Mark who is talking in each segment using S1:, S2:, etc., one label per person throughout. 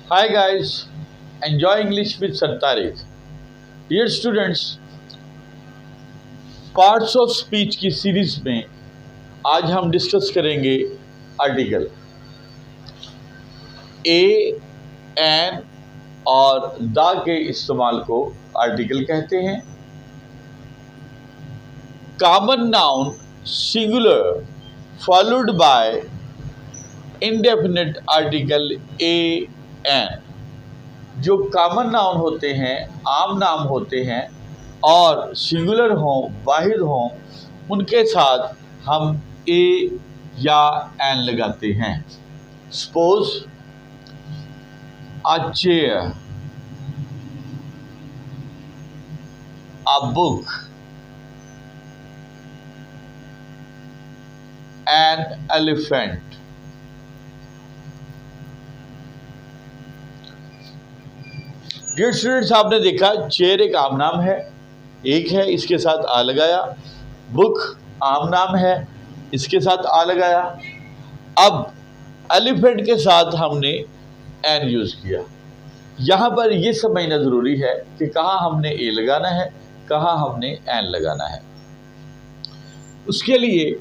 S1: Hi guys, enjoy English with Sir Tariq. Dear students, parts of speech की series में आज हम discuss करेंगे आर्टिकल ए, एन और द के इस्तेमाल को आर्टिकल कहते हैं। Common noun singular followed by indefinite article a, an. जो कॉमन नाउन होते हैं, आम नाम होते हैं और सिंगुलर हों, वाहिद हों, उनके साथ हम ए या एन लगाते हैं। Suppose a chair, a book, an elephant. Dear students, आपने देखा चेयर एक आम नाम है, एक है, इसके साथ आ लगाया। बुक आम नाम है, इसके साथ आ लगाया। अब एलिफेंट के साथ हमने एन यूज़ किया। यहाँ पर यह समझना ज़रूरी है कि कहाँ हमने ए लगाना है, कहाँ हमने एन लगाना है। उसके लिए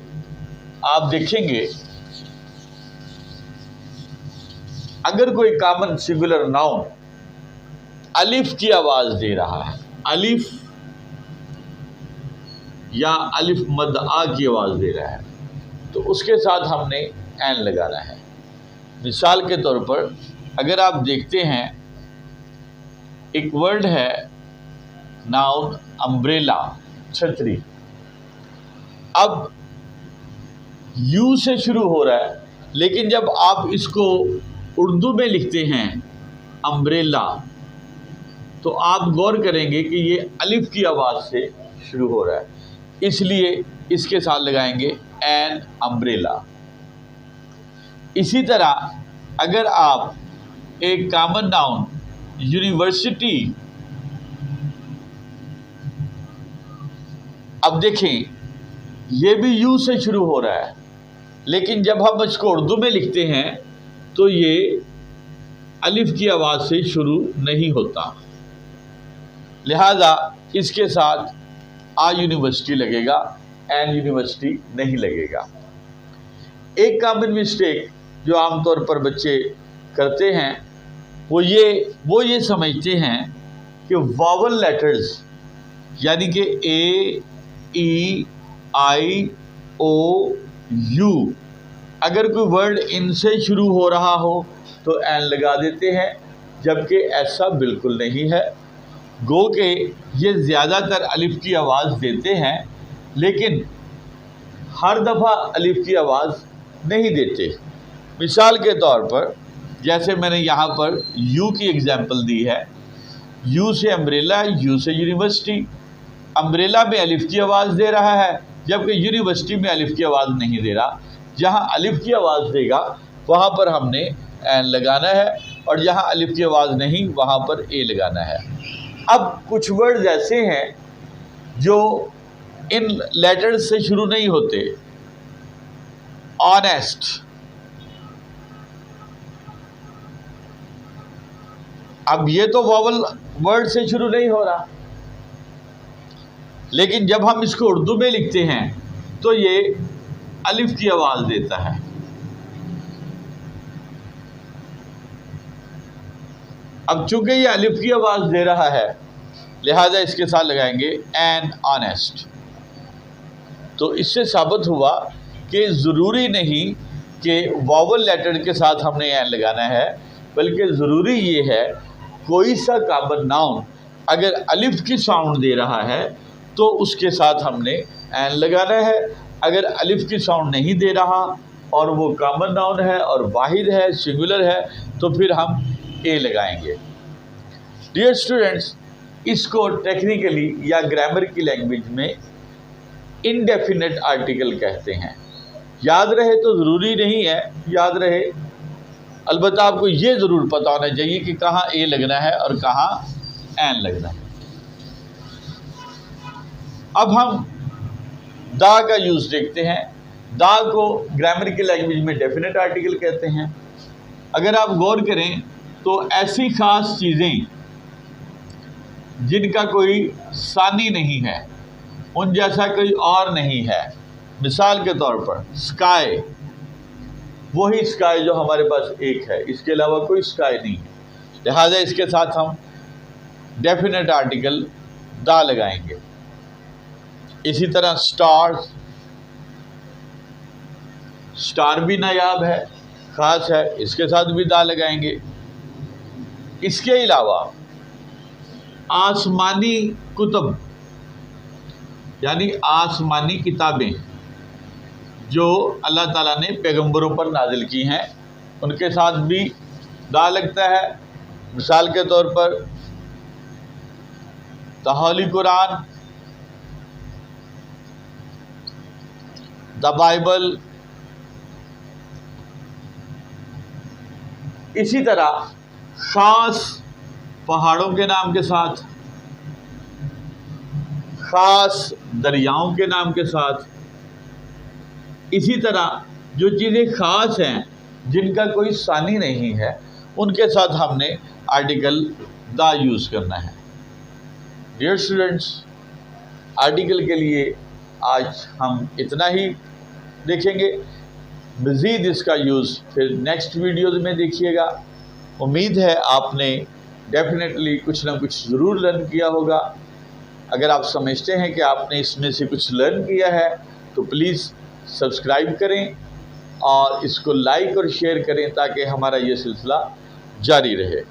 S1: आप देखेंगे, अगर कोई कॉमन सिंगुलर नाउन अलिफ की आवाज़ दे रहा है, अलिफ या अलिफ मद आ की आवाज़ दे रहा है, तो उसके साथ हमने एन लगाना है। मिसाल के तौर पर अगर आप देखते हैं, एक वर्ड है नाउन अम्ब्रेला, छतरी। अब यू से शुरू हो रहा है, लेकिन जब आप इसको उर्दू में लिखते हैं अम्ब्रेला, तो आप गौर करेंगे कि ये अलिफ की आवाज़ से शुरू हो रहा है, इसलिए इसके साथ लगाएंगे एन अम्ब्रेला। इसी तरह अगर आप एक कॉमन नाउन यूनिवर्सिटी, अब देखें ये भी यू से शुरू हो रहा है, लेकिन जब हम इसको उर्दू में लिखते हैं तो ये अलिफ की आवाज़ से शुरू नहीं होता, लिहाजा इसके साथ आ यूनिवर्सिटी लगेगा, एन यूनिवर्सिटी नहीं लगेगा। एक कॉमन मिस्टेक जो आमतौर पर बच्चे करते हैं वो ये समझते हैं कि वावल लेटर्स यानी कि ए, ई, आई, ओ, यू, अगर कोई वर्ड इनसे शुरू हो रहा हो तो एन लगा देते हैं, जबकि ऐसा बिल्कुल नहीं है। गो के ये ज़्यादातर अलिफ की आवाज़ देते हैं, लेकिन हर दफ़ा अलिफ की आवाज़ नहीं देते। मिसाल के तौर पर जैसे मैंने यहाँ पर यू की एग्जाम्पल दी है, यू से अम्ब्रेला, यू से यूनिवर्सिटी। अम्ब्रेला में अलिफ की आवाज़ दे रहा है, जबकि यूनिवर्सिटी में अलिफ की आवाज़ नहीं दे रहा। जहाँ अलिफ की आवाज़ देगा वहाँ पर हमने एन लगाना है, और जहाँ अलिफ की आवाज़ नहीं वहाँ पर ए लगाना है। अब कुछ वर्ड्स ऐसे हैं जो इन लेटर्स से शुरू नहीं होते। ऑनेस्ट, अब ये तो वॉवल वर्ड से शुरू नहीं हो रहा, लेकिन जब हम इसको उर्दू में लिखते हैं तो ये अलिफ की आवाज़ देता है। अब चूंकि ये अलिफ की आवाज़ दे रहा है, लिहाजा इसके साथ लगाएंगे एन ऑनेस्ट। तो इससे साबित हुआ कि ज़रूरी नहीं कि वावल लेटर के साथ हमने एन लगाना है, बल्कि ज़रूरी ये है कोई सा कॉमन नाउन अगर अलिफ की साउंड दे रहा है तो उसके साथ हमने एन लगाना है। अगर अलिफ की साउंड नहीं दे रहा और वो कॉमन नाउन है और वाहिद है, सिंगुलर है, तो फिर हम ए लगाएंगे। डियर स्टूडेंट्स, इसको टेक्निकली या ग्रामर की लैंग्वेज में इनडेफिनेट आर्टिकल कहते हैं। याद रहे तो ज़रूरी नहीं है याद रहे, अलबत्ता आपको ये ज़रूर पता होना चाहिए कि कहाँ ए लगना है और कहाँ एन लगना है। अब हम दा का यूज़ देखते हैं। दा को ग्रामर की लैंग्वेज में डेफिनेट आर्टिकल कहते हैं। अगर आप गौर करें तो ऐसी ख़ास चीज़ें जिनका कोई सानी नहीं है, उन जैसा कोई और नहीं है। मिसाल के तौर पर स्काई, वही स्काई जो हमारे पास एक है, इसके अलावा कोई स्काई नहीं है, लिहाजा इसके साथ हम डेफिनेट आर्टिकल दा लगाएंगे। इसी तरह स्टार्स, स्टार भी नायाब है, ख़ास है, इसके साथ भी दा लगाएंगे। इसके अलावा आसमानी कुतुब यानी आसमानी किताबें जो अल्लाह ताला ने पैगंबरों पर नाजिल की हैं, उनके साथ भी दा लगता है। मिसाल के तौर पर the Holi Quran, the Bible. इसी तरह ख़ास पहाड़ों के नाम के साथ, ख़ास दरियाओं के नाम के साथ, इसी तरह जो चीज़ें ख़ास हैं जिनका कोई सानी नहीं है, उनके साथ हमने आर्टिकल दा यूज़ करना है। डियर स्टूडेंट्स, आर्टिकल के लिए आज हम इतना ही देखेंगे। मज़ीद इसका यूज़ फिर नेक्स्ट वीडियोज़ में देखिएगा। उम्मीद है आपने डेफिनेटली कुछ ना कुछ ज़रूर लर्न किया होगा। अगर आप समझते हैं कि आपने इसमें से कुछ लर्न किया है तो प्लीज़ सब्सक्राइब करें और इसको लाइक और शेयर करें ताकि हमारा ये सिलसिला जारी रहे।